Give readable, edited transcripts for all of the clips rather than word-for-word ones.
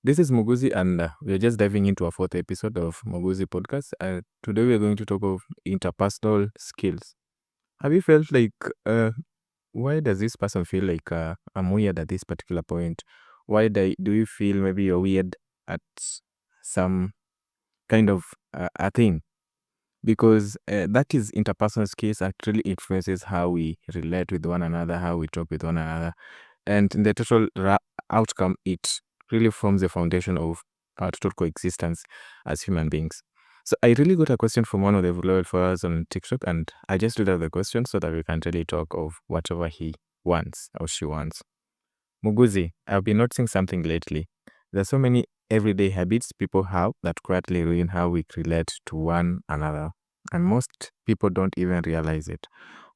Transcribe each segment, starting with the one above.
This is Muuguzi, and we're just diving into our fourth episode of Muuguzi podcast. Today, we're going to talk of interpersonal skills. Have you felt like, why does this person feel like I'm weird at this particular point? Why do you feel maybe you're weird at some kind of a thing? Because that is interpersonal skills actually influences how we relate with one another, how we talk with one another, and in the total outcome, it really forms the foundation of our total coexistence as human beings. So I really got a question from one of the loyal followers on TikTok, and I just read out the question so that we can really talk of whatever he wants or she wants. Muguzi, I've been noticing something lately. There's so many everyday habits people have that quietly ruin how we relate to one another. And most people don't even realize it.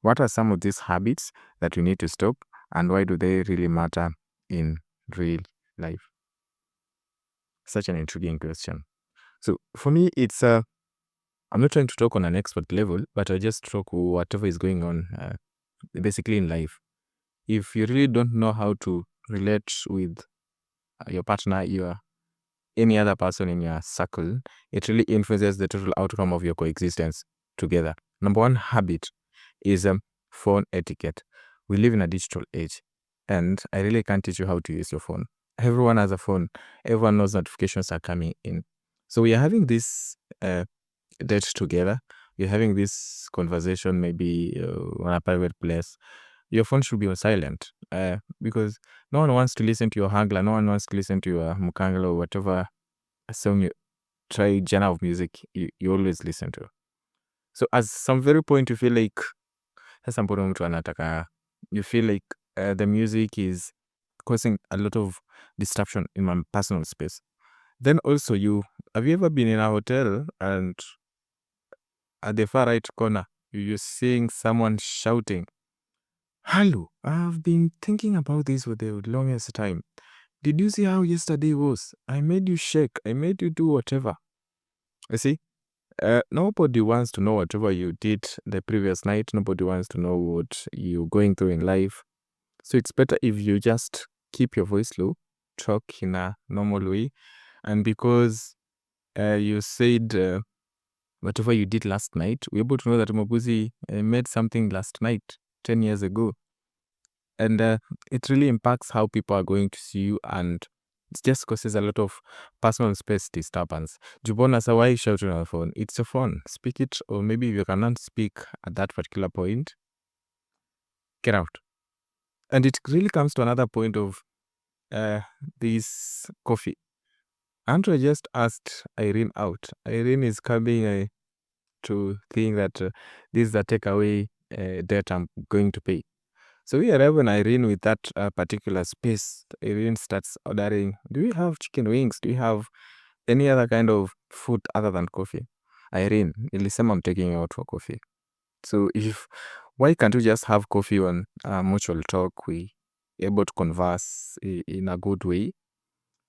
What are some of these habits that we need to stop, and why do they really matter in real life? Such an intriguing question. So for me, I'm not trying to talk on an expert level, but I just talk whatever is going on basically in life. If you really don't know how to relate with your partner, any other person in your circle, it really influences the total outcome of your coexistence together. Number one habit is phone etiquette. We live in a digital age, and I really can't teach you how to use your phone. Everyone has a phone. Everyone knows notifications are coming in. So we are having this date together. You're having this conversation maybe on a private place. Your phone should be on silent because no one wants to listen to your hangla. No one wants to listen to your mukangla or whatever song you try genre of music you always listen to. So at some very point you feel like sasa mbona mtu anataka, you feel like the music is causing a lot of disruption in my personal space. Then also have you ever been in a hotel and at the far right corner you're seeing someone shouting, "Hello, I've been thinking about this for the longest time. Did you see how yesterday was? I made you shake. I made you do whatever." You see? Nobody wants to know whatever you did the previous night. Nobody wants to know what you're going through in life. So it's better if you just keep your voice low, talk in a normal way. And because you said whatever you did last night, we're able to know that Mobuzi made something last night, 10 years ago. And it really impacts how people are going to see you, and it just causes a lot of personal space disturbance. Jubona, so why shout on your phone? It's your phone. Speak it, or maybe if you cannot speak at that particular point, get out. And it really comes to another point of this coffee. Andrew just asked Irene out. Irene is coming to think that this is a takeaway debt I'm going to pay. So we arrive on Irene with that particular space. Irene starts ordering, do we have chicken wings? Do you have any other kind of food other than coffee? Irene, nilisema I'm taking you out for coffee. So why can't we just have coffee on mutual talk? We able to converse in a good way.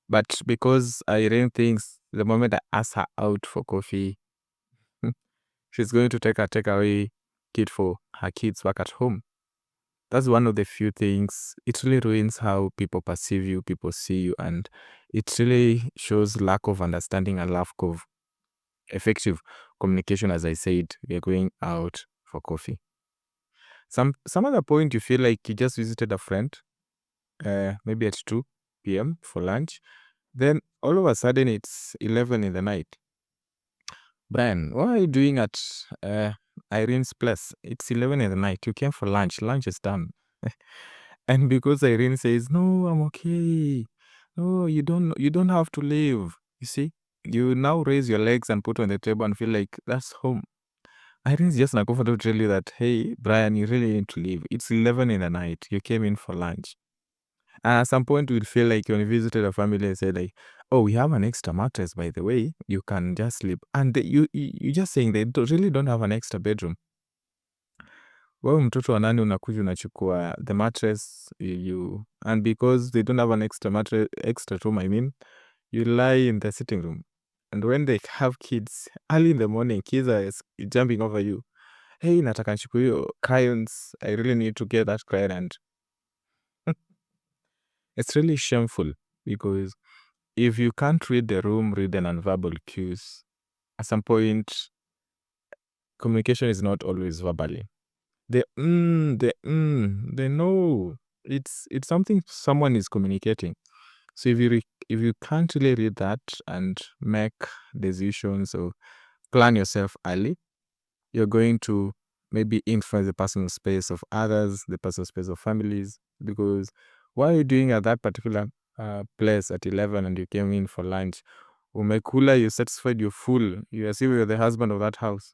But because Irene thinks the moment I ask her out for coffee, she's going to take a takeaway kit for her kids back at home. That's one of the few things. It really ruins how people perceive you, people see you, and it really shows lack of understanding and lack of effective communication. As I said, we are going out for coffee. Some other point you feel like you just visited a friend, maybe at 2 p.m. for lunch. Then all of a sudden it's 11 in the night. Brian, what are you doing at Irene's place? It's 11 in the night. You came for lunch. Lunch is done. And because Irene says, "No, I'm okay. No, you don't have to leave." You see, you now raise your legs and put on the table and feel like that's home. Irene's just not comfortable to tell you that, hey, Brian, you really need to leave. It's 11 in the night. You came in for lunch. And at some point, you'll feel like when you visited a family and said, like, "Oh, we have an extra mattress, by the way. You can just sleep." And you just saying they really don't have an extra bedroom. Wewe mtoto wa nani unakuja unachukua the mattress and because they don't have an extra room, I mean, you lie in the sitting room. And when they have kids, early in the morning, kids are jumping over you. Hey, nataka nichukue hiyo crayons. I really need to get that crayon. And it's really shameful because if you can't read the room, read the nonverbal cues. At some point, communication is not always verbally. The no. It's something someone is communicating. So if you can't really read that and make decisions or plan yourself early, you're going to maybe influence the personal space of others, the personal space of families. Because what are you doing at that particular place at 11 and you came in for lunch? Umekula, you satisfied, you're full. You as if you're the husband of that house.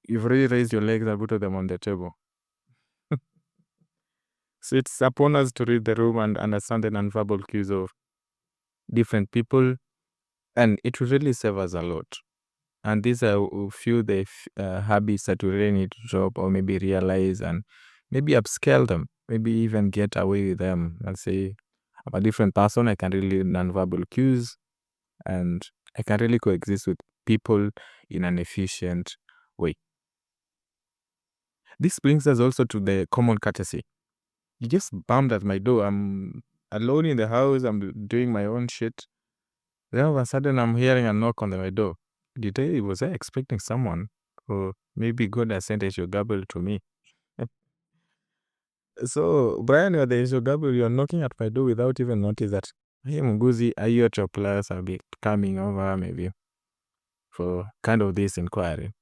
You've already raised your legs and put them on the table. So it's upon us to read the room and understand the nonverbal cues of different people. And it will really save us a lot. And these are a few the habits that we really need to drop or maybe realize and maybe upscale them, maybe even get away with them and say, I'm a different person. I can really read nonverbal cues and I can really coexist with people in an efficient way. This brings us also to the common courtesy. You just bummed at my door. I'm alone in the house. I'm doing my own shit. Then all of a sudden, I'm hearing a knock on my door. Was I expecting someone? Or maybe God has sent a Gabel to me. So, Brian, you're the Gabel. You're knocking at my door without even notice that. Hey, muuguzi, are you at your place? I'll be coming over maybe for kind of this inquiry.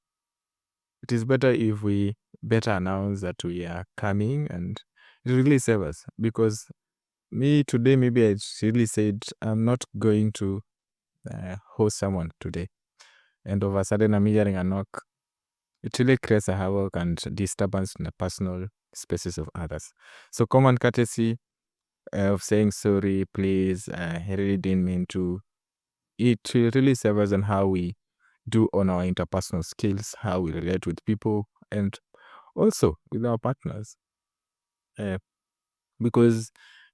It is better if we better announce that we are coming, and it really saves us. Because me today, maybe I really said I'm not going to host someone today. And all of a sudden, I'm hearing a knock. It really creates a havoc and disturbance in the personal spaces of others. So common courtesy of saying sorry, please, I really didn't mean to. It really serves on how we do on our interpersonal skills, how we relate with people, and also with our partners. Because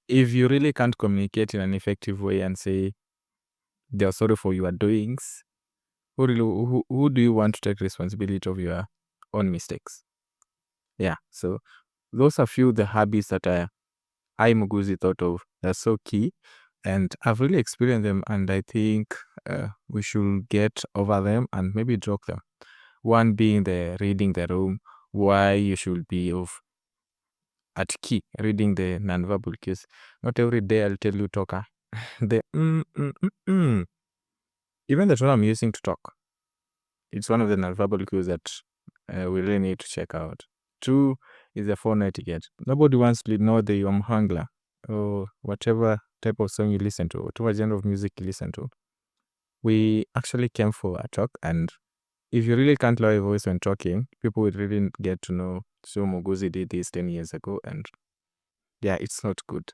if you really can't communicate in an effective way and say they're sorry for your doings, who do you want to take responsibility of your own mistakes? Yeah, so those are few the habits that I muuguzi thought of. They're so key, and I've really experienced them, and I think we should get over them and maybe drop them. One being the reading the room, why you should be at key reading the nonverbal cues. Not every day I'll tell you talker. The even the tone I'm using to talk. It's one of the nonverbal cues that we really need to check out. 2 is the phone etiquette. Nobody wants to know the hangla or whatever type of song you listen to, whatever genre of music you listen to. We actually came for a talk, and if you really can't lower your voice when talking, people would really get to know. So muuguzi did this 10 years ago, and yeah, it's not good.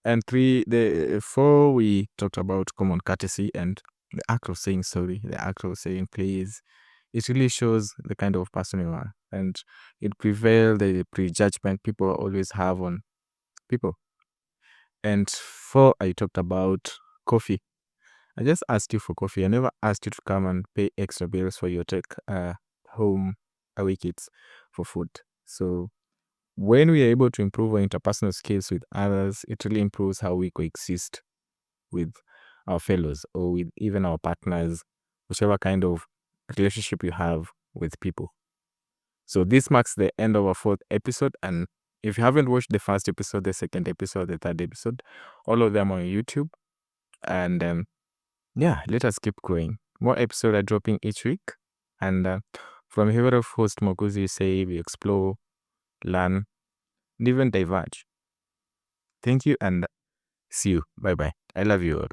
And 4, we talked about common courtesy and the act of saying sorry, the act of saying please. It really shows the kind of person you are, and it prevails the prejudgment people always have on people. And 4, I talked about coffee. I just asked you for coffee. I never asked you to come and pay extra bills for your take home away kids for food. So when we are able to improve our interpersonal skills with others, it really improves how we coexist with our fellows or with even our partners, whichever kind of relationship you have with people. So this marks the end of our 4th episode. And if you haven't watched the first episode, the second episode, the third episode, all of them are on YouTube. And yeah, let us keep going. More episodes are dropping each week. And from here of host muuguzi say we explore, learn, and even diverge. Thank you and see you. Bye bye. I love you all.